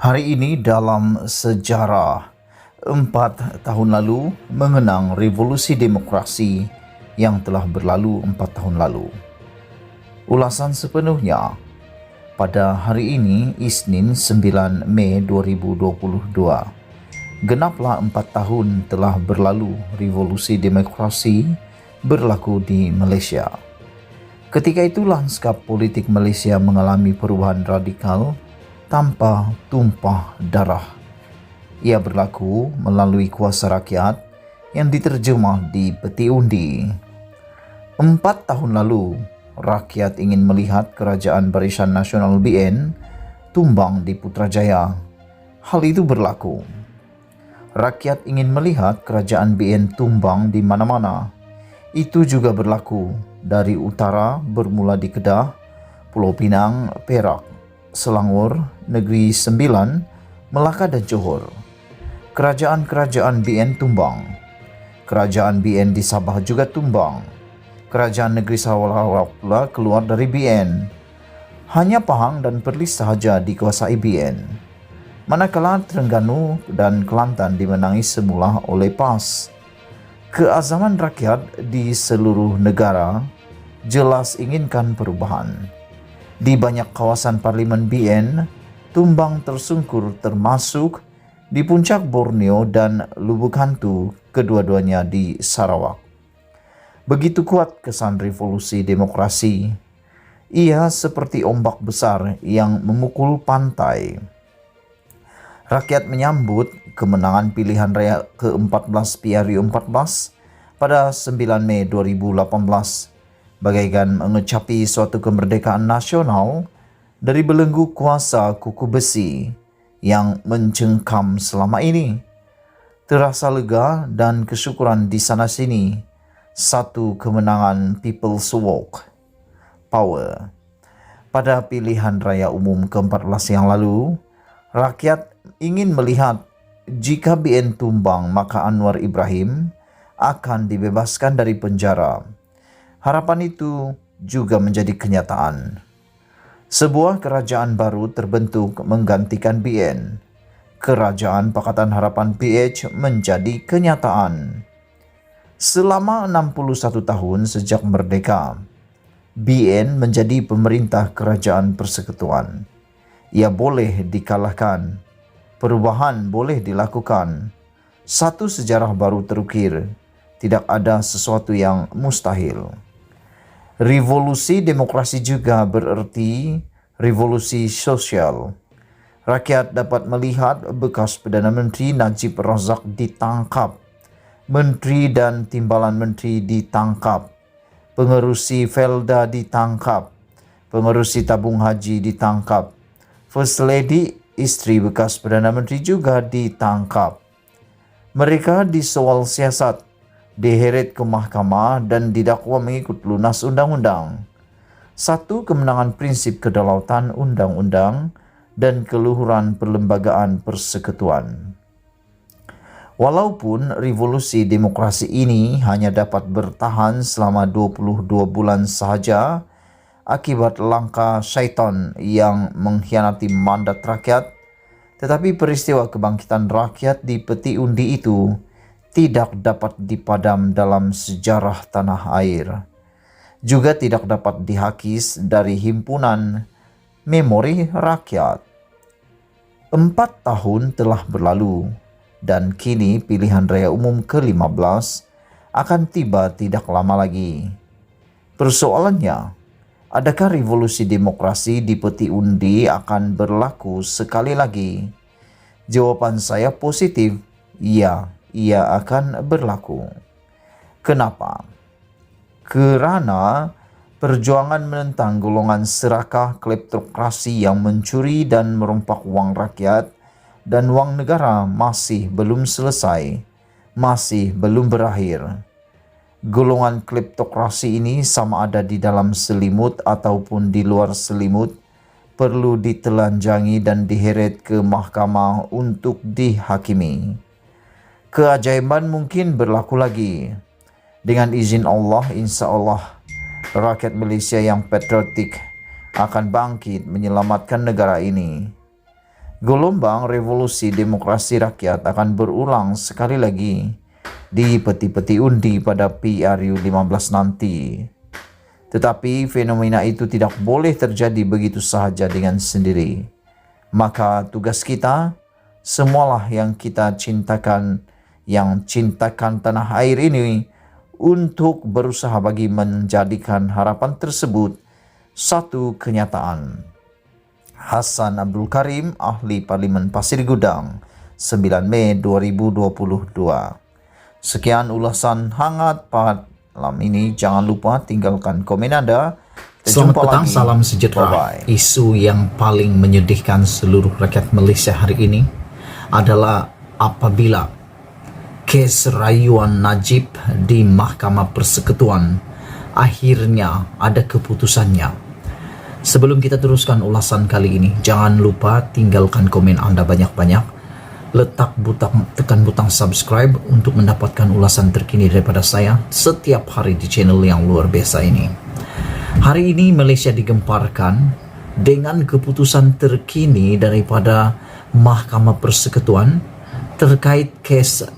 Hari ini dalam sejarah, 4 tahun lalu mengenang revolusi demokrasi yang telah berlalu 4 tahun lalu. Ulasan sepenuhnya pada hari ini, Isnin 9 Mei 2022. Genaplah 4 tahun telah berlalu revolusi demokrasi berlaku di Malaysia. Ketika itu lanskap politik Malaysia mengalami perubahan radikal tanpa tumpah darah. Ia berlaku melalui kuasa rakyat yang diterjemah di peti undi. 4 tahun lalu, rakyat ingin melihat kerajaan Barisan Nasional BN tumbang di Putrajaya. Hal itu berlaku. Rakyat ingin melihat kerajaan BN tumbang di mana-mana. Itu juga berlaku dari utara bermula di Kedah, Pulau Pinang, Perak, Selangor, Negeri Sembilan, Melaka dan Johor. Kerajaan-kerajaan BN tumbang. Kerajaan BN di Sabah juga tumbang. Kerajaan Negeri Sarawak pula keluar dari BN. Hanya Pahang dan Perlis sahaja dikuasai BN. Manakala Terengganu dan Kelantan dimenangi semula oleh PAS. Keazaman rakyat di seluruh negara jelas inginkan perubahan. Di banyak kawasan parlimen BN, tumbang tersungkur termasuk di puncak Borneo dan Lubuk Hantu, kedua-duanya di Sarawak. Begitu kuat kesan revolusi demokrasi. Ia seperti ombak besar yang memukul pantai. Rakyat menyambut kemenangan pilihan raya ke-14 PRU 14 pada 9 Mei 2018 bagaikan mengecapi suatu kemerdekaan nasional dari belenggu kuasa kuku besi yang mencengkam selama ini. Terasa lega dan kesyukuran di sana-sini. Satu kemenangan People's Walk Power. Pada pilihan raya umum ke-14 yang lalu, rakyat ingin melihat jika BN tumbang maka Anwar Ibrahim akan dibebaskan dari penjara. Harapan itu juga menjadi kenyataan. Sebuah kerajaan baru terbentuk menggantikan BN. Kerajaan Pakatan Harapan PH menjadi kenyataan. Selama 61 tahun sejak merdeka, BN menjadi pemerintah kerajaan persekutuan. Ia boleh dikalahkan. Perubahan boleh dilakukan. Satu sejarah baru terukir. Tidak ada sesuatu yang mustahil. Revolusi demokrasi juga bererti revolusi sosial. Rakyat dapat melihat bekas Perdana Menteri Najib Razak ditangkap. Menteri dan timbalan menteri ditangkap. Pengerusi Felda ditangkap. Pengerusi tabung haji ditangkap. First Lady, isteri bekas Perdana Menteri juga ditangkap. Mereka disoal siasat, diheret ke mahkamah dan didakwa mengikut lunas undang-undang. Satu kemenangan prinsip kedaulatan undang-undang dan keluhuran perlembagaan persekutuan. Walaupun revolusi demokrasi ini hanya dapat bertahan selama 22 bulan sahaja akibat langkah syaitan yang mengkhianati mandat rakyat, tetapi peristiwa kebangkitan rakyat di peti undi itu tidak dapat dipadam dalam sejarah tanah air. Juga tidak dapat dihakis dari himpunan memori rakyat. 4 tahun telah berlalu dan kini pilihan raya umum ke-15 akan tiba tidak lama lagi. Persoalannya, adakah revolusi demokrasi di peti undi akan berlaku sekali lagi? Jawaban saya positif, ya. Ia akan berlaku. Kenapa? Kerana perjuangan menentang golongan serakah kleptokrasi yang mencuri dan merompak wang rakyat dan wang negara masih belum selesai, masih belum berakhir. Golongan kleptokrasi ini sama ada di dalam selimut ataupun di luar selimut perlu ditelanjangi dan diheret ke mahkamah untuk dihakimi. Keajaiban mungkin berlaku lagi. Dengan izin Allah, insya Allah, rakyat Malaysia yang patriotik akan bangkit menyelamatkan negara ini. Gelombang revolusi demokrasi rakyat akan berulang sekali lagi di peti-peti undi pada PRU 15 nanti. Tetapi fenomena itu tidak boleh terjadi begitu sahaja dengan sendiri. Maka tugas kita, semualah yang kita cintakan, yang cintakan tanah air ini, untuk berusaha bagi menjadikan harapan tersebut satu kenyataan. Hasan Abdul Karim, Ahli Parlimen Pasir Gudang, 9 Mei 2022. Sekian ulasan hangat malam ini. Jangan lupa tinggalkan komen Anda. Selamat petang, salam sejahtera. Bye-bye. Isu yang paling menyedihkan seluruh rakyat Malaysia hari ini adalah apabila kes rayuan Najib di Mahkamah Persekutuan akhirnya ada keputusannya. Sebelum kita teruskan ulasan kali ini, jangan lupa tinggalkan komen Anda banyak-banyak. Tekan butang subscribe untuk mendapatkan ulasan terkini daripada saya setiap hari di channel yang luar biasa ini. Hari ini Malaysia digemparkan dengan keputusan terkini daripada Mahkamah Persekutuan terkait kes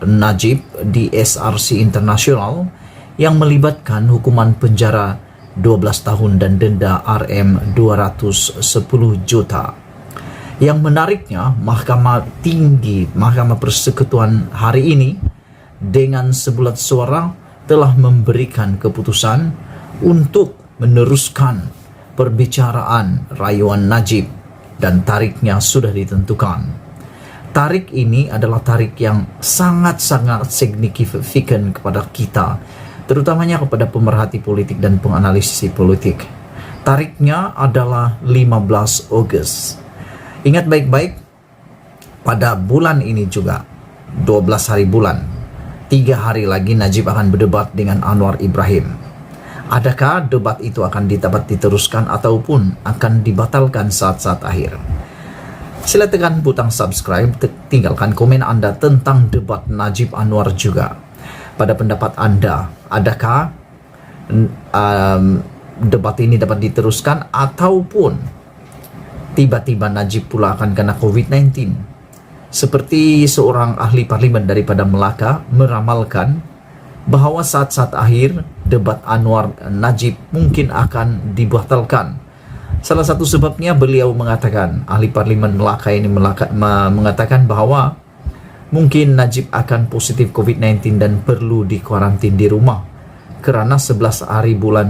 Najib di SRC International yang melibatkan hukuman penjara 12 tahun dan denda RM210 juta. Yang menariknya, Mahkamah Persekutuan hari ini dengan sebulat suara telah memberikan keputusan untuk meneruskan perbicaraan rayuan Najib dan tariknya sudah ditentukan. Tarik ini adalah tarik yang sangat-sangat signifikan kepada kita, terutamanya kepada pemerhati politik dan penganalisis politik. Tariknya adalah 15 Ogos. Ingat baik-baik, pada bulan ini juga, 12 hari bulan, 3 hari lagi Najib akan berdebat dengan Anwar Ibrahim. Adakah debat itu akan dapat diteruskan ataupun akan dibatalkan saat-saat akhir? Sila tekan butang subscribe, tinggalkan komen Anda tentang debat Najib Anwar juga. Pada pendapat Anda, adakah debat ini dapat diteruskan ataupun tiba-tiba Najib pula akan kena COVID-19? Seperti seorang ahli parlimen daripada Melaka meramalkan bahawa saat-saat akhir debat Anwar Najib mungkin akan dibatalkan. Salah satu sebabnya beliau mengatakan, ahli parlimen Melaka ini mengatakan bahawa mungkin Najib akan positif COVID-19 dan perlu dikuarantin di rumah kerana 11 hari bulan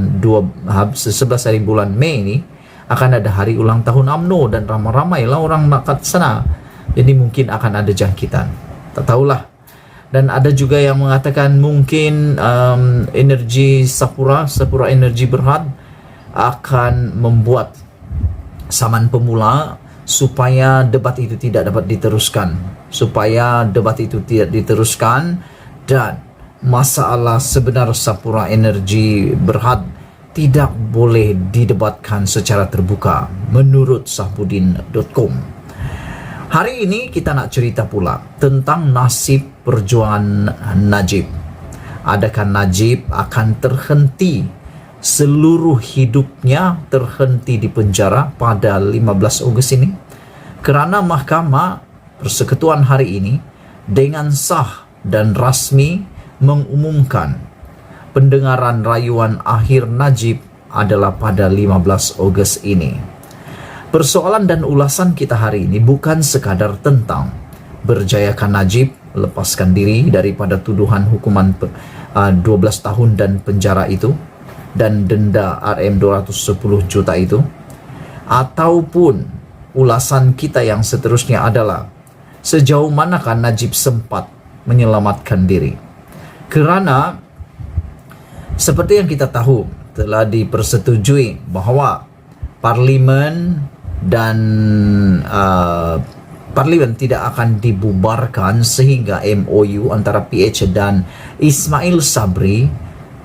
Mei ini akan ada hari ulang tahun UMNO dan ramai-ramailah orang nak kat sana. Jadi mungkin akan ada jangkitan. Tak tahulah. Dan ada juga yang mengatakan mungkin Sapura Energi Berhad akan membuat saman pemula supaya debat itu tidak dapat diteruskan, dan masalah sebenar Sapura Energi Berhad tidak boleh didebatkan secara terbuka menurut Sahbudin.com. Hari ini kita nak cerita pula tentang nasib perjuangan Najib. Adakah Najib akan terhenti seluruh hidupnya, terhenti di penjara pada 15 Ogos ini? Kerana Mahkamah Persekutuan hari ini dengan sah dan rasmi mengumumkan pendengaran rayuan akhir Najib adalah pada 15 Ogos ini. Persoalan dan ulasan kita hari ini bukan sekadar tentang berjayakah Najib lepaskan diri daripada tuduhan hukuman 12 tahun dan penjara itu dan denda RM210 juta itu, ataupun ulasan kita yang seterusnya adalah sejauh manakah Najib sempat menyelamatkan diri. Kerana seperti yang kita tahu, telah dipersetujui bahawa parlimen dan parlimen tidak akan dibubarkan sehingga MOU antara PH dan Ismail Sabri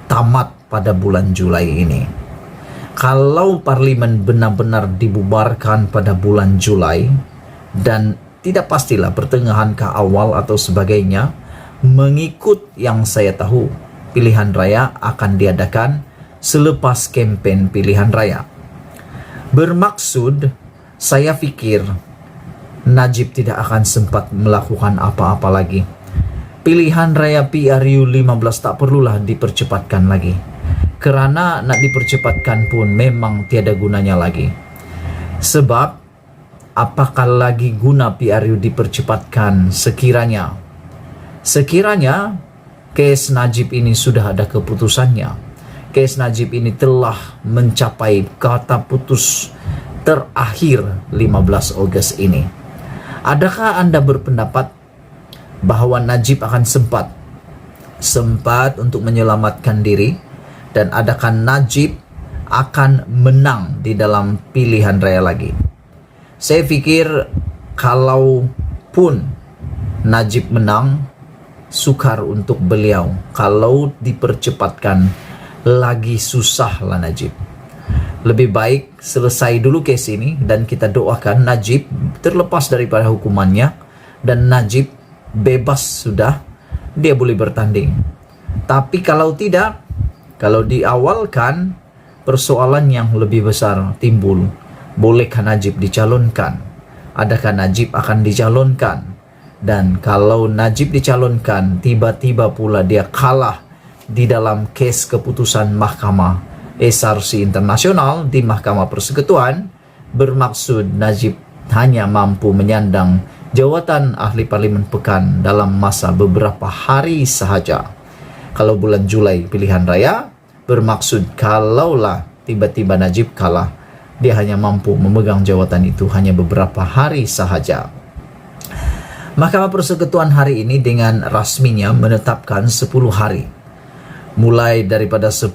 tamat pada bulan Julai ini. Kalau parlimen benar-benar dibubarkan pada bulan Julai, dan tidak pastilah pertengahan ke awal atau sebagainya, mengikut yang saya tahu, pilihan raya akan diadakan selepas kempen pilihan raya. Bermaksud, saya fikir Najib tidak akan sempat melakukan apa-apa lagi. Pilihan raya PRU 15 tak perlulah dipercepatkan lagi. Kerana nak dipercepatkan pun memang tiada gunanya lagi. Sebab apakah lagi guna PRU dipercepatkan sekiranya kes Najib ini sudah ada keputusannya. Kes Najib ini telah mencapai kata putus terakhir 15 Ogos ini. Adakah Anda berpendapat bahwa Najib akan sempat untuk menyelamatkan diri, dan adakah Najib akan menang di dalam pilihan raya lagi? Saya pikir kalaupun Najib menang, sukar untuk beliau. Kalau dipercepatkan lagi susahlah Najib. Lebih baik selesai dulu kes ini dan kita doakan Najib terlepas daripada hukumannya dan Najib bebas sudah, dia boleh bertanding. Tapi kalau tidak, kalau diawalkan, persoalan yang lebih besar timbul. Bolehkah Najib dicalonkan? Adakah Najib akan dicalonkan? Dan kalau Najib dicalonkan, tiba-tiba pula dia kalah di dalam kes keputusan Mahkamah SRC Internasional di Mahkamah Persekutuan, bermaksud Najib hanya mampu menyandang jawatan ahli parlimen pekan dalam masa beberapa hari sahaja. Kalau bulan Julai pilihan raya, bermaksud kalaulah tiba-tiba Najib kalah, dia hanya mampu memegang jawatan itu hanya beberapa hari sahaja. Mahkamah Persekutuan hari ini dengan rasminya menetapkan 10 hari. Mulai daripada 15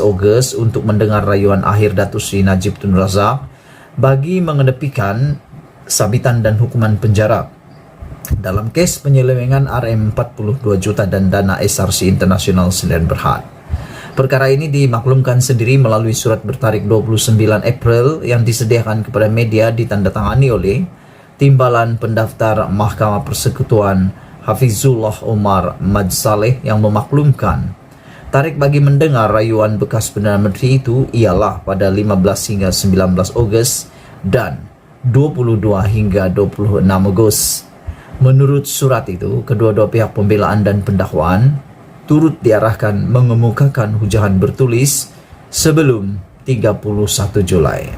Ogos untuk mendengar rayuan akhir Datuk Seri Najib Tun Razak bagi mengedepikan sabitan dan hukuman penjara dalam kes penyelewengan RM42 juta dan dana SRC Internasional Sdn Bhd. Perkara ini dimaklumkan sendiri melalui surat bertarikh 29 April yang disediakan kepada media ditandatangani oleh Timbalan Pendaftar Mahkamah Persekutuan Hafizullah Omar Majsaleh yang memaklumkan tarikh bagi mendengar rayuan bekas Perdana Menteri itu ialah pada 15 hingga 19 Ogos dan 22 hingga 26 Ogos. Menurut surat itu, kedua-dua pihak pembelaan dan pendakwaan turut diarahkan mengemukakan hujahan bertulis sebelum 31 Julai.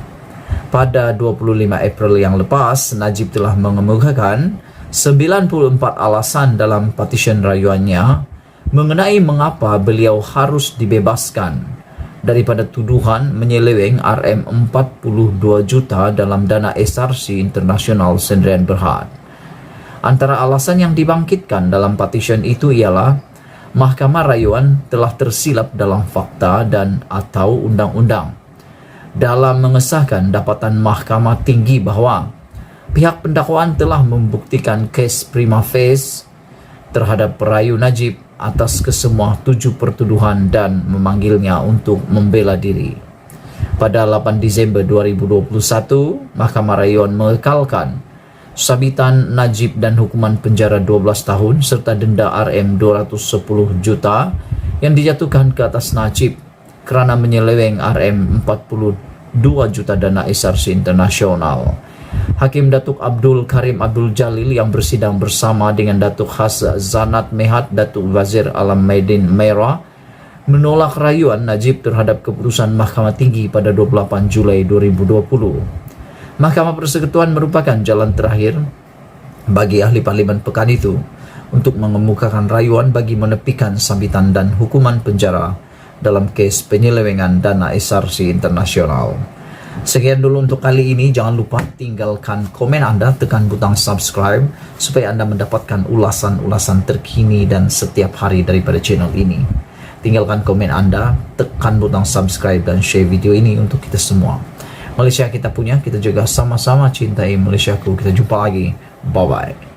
Pada 25 April yang lepas, Najib telah mengemukakan 94 alasan dalam petisyen rayuannya mengenai mengapa beliau harus dibebaskan daripada tuduhan menyeleweng RM42 juta dalam dana SRC Internasional Sdn Bhd. Antara alasan yang dibangkitkan dalam petisyen itu ialah Mahkamah Rayuan telah tersilap dalam fakta dan atau undang-undang dalam mengesahkan dapatan Mahkamah Tinggi bahwa pihak pendakwaan telah membuktikan kes prima facie terhadap perayu Najib atas kesemua 7 pertuduhan dan memanggilnya untuk membela diri. Pada 8 Disember 2021, Mahkamah Rayuan mengekalkan sabitan Najib dan hukuman penjara 12 tahun serta denda RM210 juta yang dijatuhkan ke atas Najib kerana menyeleweng RM42 juta dana SRC Internasional. Hakim Datuk Abdul Karim Abdul Jalil yang bersidang bersama dengan Datuk Khas Zanat Mehat Datuk Wazir Alam Maidin Merah menolak rayuan Najib terhadap keputusan Mahkamah Tinggi pada 28 Julai 2020. Mahkamah Persekutuan merupakan jalan terakhir bagi ahli parlimen pekan itu untuk mengemukakan rayuan bagi menepikan sabitan dan hukuman penjara dalam kes penyelewengan dana SRC Internasional. Sekian dulu untuk kali ini. Jangan lupa tinggalkan komen Anda, tekan butang subscribe supaya Anda mendapatkan ulasan-ulasan terkini dan setiap hari daripada channel ini. Tinggalkan komen Anda, tekan butang subscribe dan share video ini untuk kita semua. Malaysia kita punya, kita juga sama-sama cintai Malaysiaku. Kita jumpa lagi. Bye-bye.